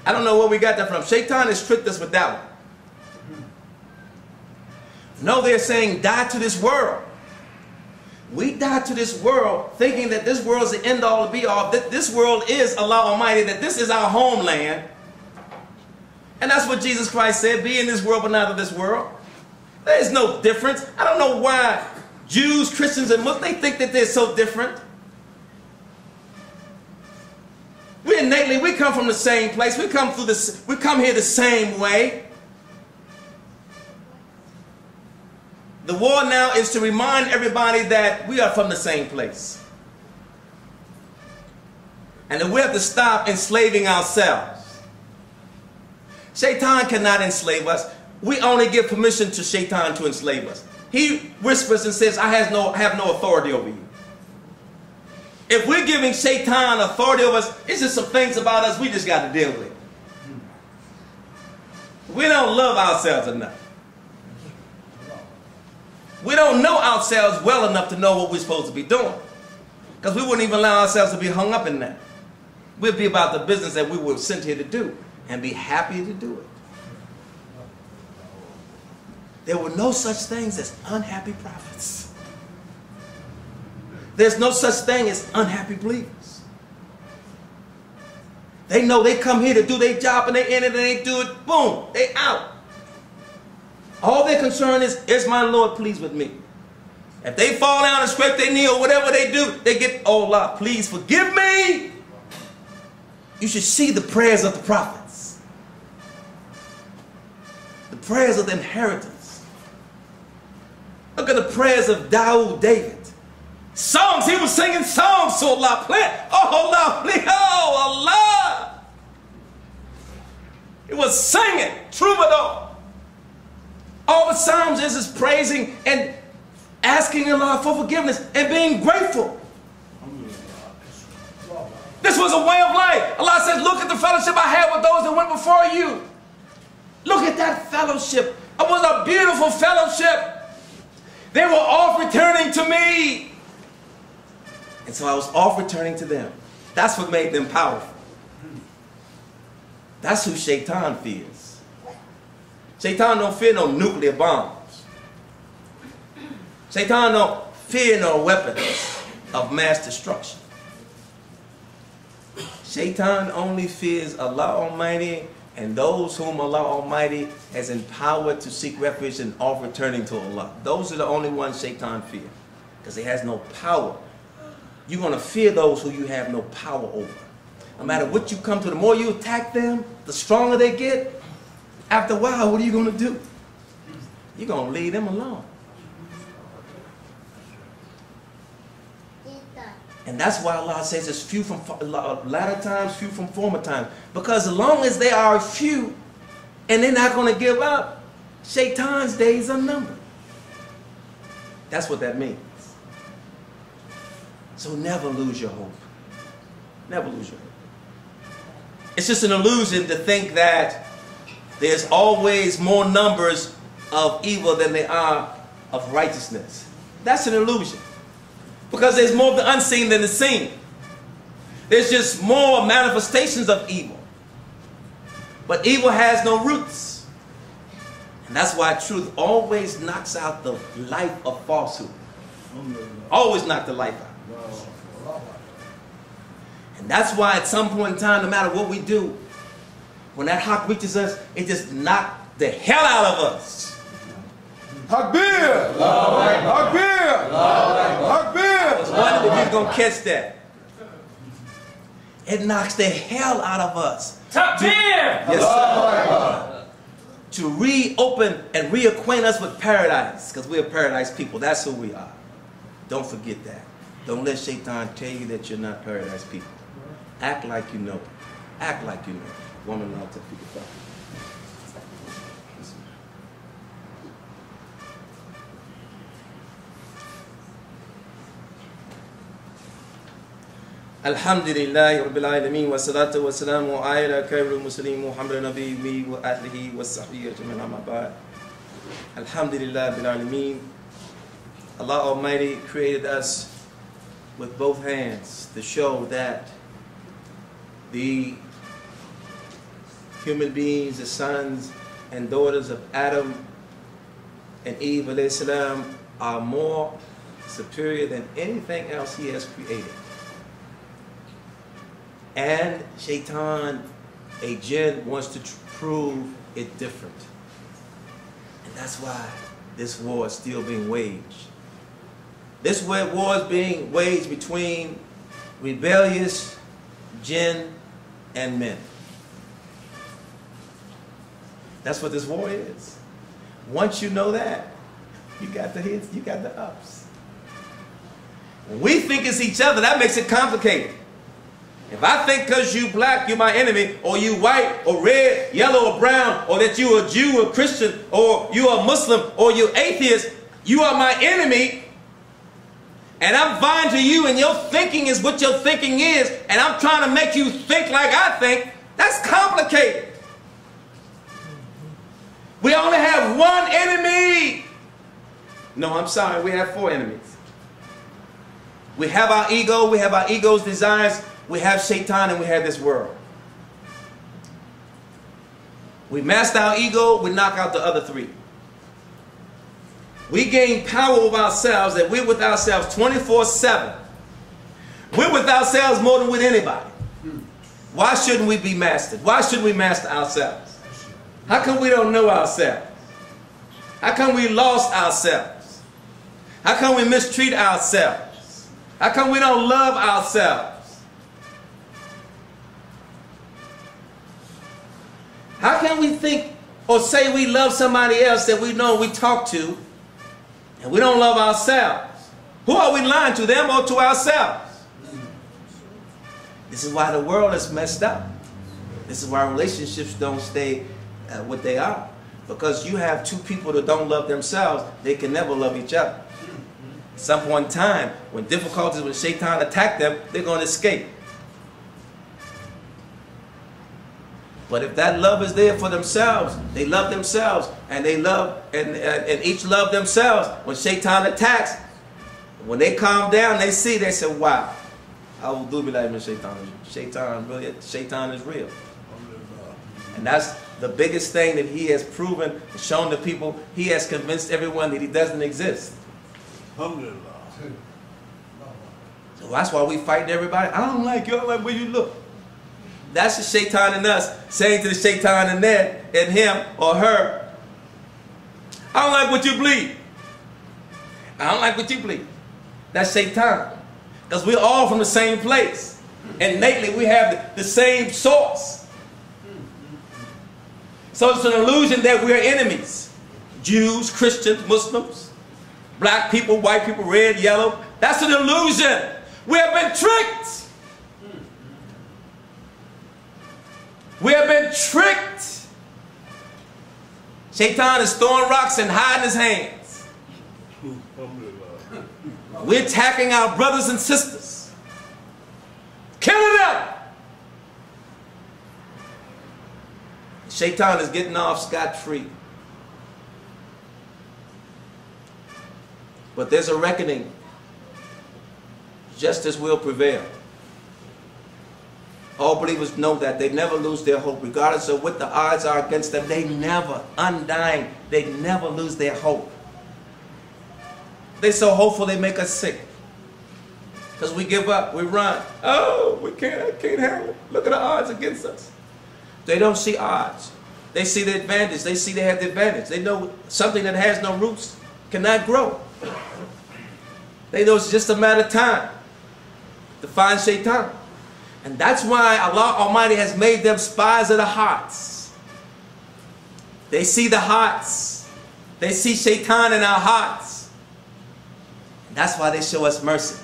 I don't know where we got that from. Shaitan has tricked us with that one. No, they're saying die to this world. We die to this world thinking that this world is the end all to be all, that this world is Allah Almighty, that this is our homeland. And that's what Jesus Christ said, be in this world but not of this world. There is no difference. I don't know why Jews, Christians, and Muslims, they think that they're so different. We innately, we come from the same place. We come here the same way. The war now is to remind everybody that we are from the same place. And that we have to stop enslaving ourselves. Shaitan cannot enslave us. We only give permission to Shaitan to enslave us. He whispers and says, I have no authority over you. If we're giving Shaitan authority over us, it's just some things about us we just got to deal with. We don't love ourselves enough. We don't know ourselves well enough to know what we're supposed to be doing. Because we wouldn't even allow ourselves to be hung up in that. We'd be about the business that we were sent here to do and be happy to do it. There were no such things as unhappy prophets. There's no such thing as unhappy believers. They know they come here to do their job and they in it and they do it, boom, they out. All their concern is my Lord pleased with me? If they fall down and scrape their knee or whatever they do, they get, oh Allah, please forgive me. You should see the prayers of the prophets. The prayers of the inheritance. Look at the prayers of David. Songs, he was singing songs to Allah. Oh Allah, please, oh Allah. He was singing, troubadour. All the Psalms is praising and asking Allah for forgiveness and being grateful. This was a way of life. Allah says, look at the fellowship I had with those that went before you. Look at that fellowship. It was a beautiful fellowship. They were off returning to me. And so I was off returning to them. That's what made them powerful. That's who Shaitan fears. Shaitan don't fear no nuclear bombs. Shaitan don't fear no weapons of mass destruction. Shaitan only fears Allah Almighty and those whom Allah Almighty has empowered to seek refuge and off returning to Allah. Those are the only ones Shaitan fears, because he has no power. You're going to fear those who you have no power over. No matter what you come to, the more you attack them, the stronger they get. After a while, what are you going to do? You're going to leave them alone. And that's why Allah says it's few from latter times, few from former times. Because as long as they are few and they're not going to give up, Shaitan's days are numbered. That's what that means. So never lose your hope. Never lose your hope. It's just an illusion to think that there's always more numbers of evil than there are of righteousness. That's an illusion. Because there's more of the unseen than the seen. There's just more manifestations of evil. But evil has no roots. And that's why truth always knocks out the life of falsehood. Always knock the life out. And that's why at some point in time, no matter what we do, when that hawk reaches us, it just knocks the hell out of us. Takbir! Takbir! Takbir! I was wondering if you were going to catch that. It knocks the hell out of us. Takbir! Yes, sir. To reopen and reacquaint us with paradise, because we're paradise people. That's who we are. Don't forget that. Don't let Shaitan tell you that you're not paradise people. Act like you know. Act like you know. Woman, I'll take people. Alhamdulillah Rabbil Alameen wa salatu wa salamu ala khairul muslimin Muhammad nabiyyi wa ahlihi wa sahbihi ajma'in amma ba'd. Alhamdulillah Rabbil Alameen. Allah Almighty created us with both hands to show that the human beings, the sons and daughters of Adam and Eve alayhi salam, are more superior than anything else he has created. And Shaitan, a jinn, wants to prove it different. And that's why this war is still being waged. This war is being waged between rebellious jinn and men. That's what this war is. Once you know that, you got the hits, you got the ups. When we think it's each other, that makes it complicated. If I think because you black, you're my enemy, or you white, or red, yellow, or brown, or that you're a Jew, or Christian, or you are Muslim, or you're atheist, you are my enemy, and I'm vying to you, and your thinking is what your thinking is, and I'm trying to make you think like I think, that's complicated. We only have one enemy. No, I'm sorry, we have 4 enemies. We have our ego, we have our ego's desires, we have Shaitan, and we have this world. We master our ego, we knock out the other 3. We gain power over ourselves, that we're with ourselves 24/7. We're with ourselves more than with anybody. Why shouldn't we be mastered? Why shouldn't we master ourselves? How come we don't know ourselves? How come we lost ourselves? How come we mistreat ourselves? How come we don't love ourselves? How can we think or say we love somebody else that we know we talk to, and we don't love ourselves? Who are we lying to, them or to ourselves? This is why the world is messed up. This is why relationships don't stay what they are. Because you have 2 people that don't love themselves, they can never love each other. At some point in time, when difficulties, when Shaitan attack them, they're going to escape. But if that love is there for themselves, they love themselves, and they love, and each love themselves. When Shaitan attacks, when they calm down, they see, they say, wow, I will do be like Shaitan is real. And that's the biggest thing that he has proven, shown to people. He has convinced everyone that he doesn't exist. So that's why we fight everybody. I don't like you, I don't like where you look. That's the Shaitan in us saying to the Shaitan in there, in him or her, I don't like what you bleed. I don't like what you bleed. That's Shaitan. Because we're all from the same place. Innately we have the same source. So it's an illusion that we're enemies. Jews, Christians, Muslims, black people, white people, red, yellow. That's an illusion. We have been tricked. We have been tricked. Shaitan is throwing rocks and hiding his hands. We're attacking our brothers and sisters. Killing them. Shaitan is getting off scot-free. But there's a reckoning. Justice will prevail. All believers know that. They never lose their hope. Regardless of what the odds are against them, they never, undying, they never lose their hope. They're so hopeful they make us sick. Because we give up, we run. Oh, I can't handle it. Look at the odds against us. They don't see odds. They see the advantage. They see they have the advantage. They know something that has no roots cannot grow. They know it's just a matter of time to find Shaitan. And that's why Allah Almighty has made them spies of the hearts. They see the hearts. They see Shaitan in our hearts. And that's why they show us mercy.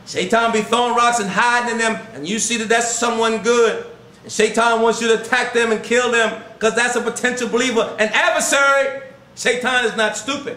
Shaitan be throwing rocks and hiding in them, and you see that that's someone good. And Shaitan wants you to attack them and kill them because that's a potential believer. An adversary. Shaitan is not stupid.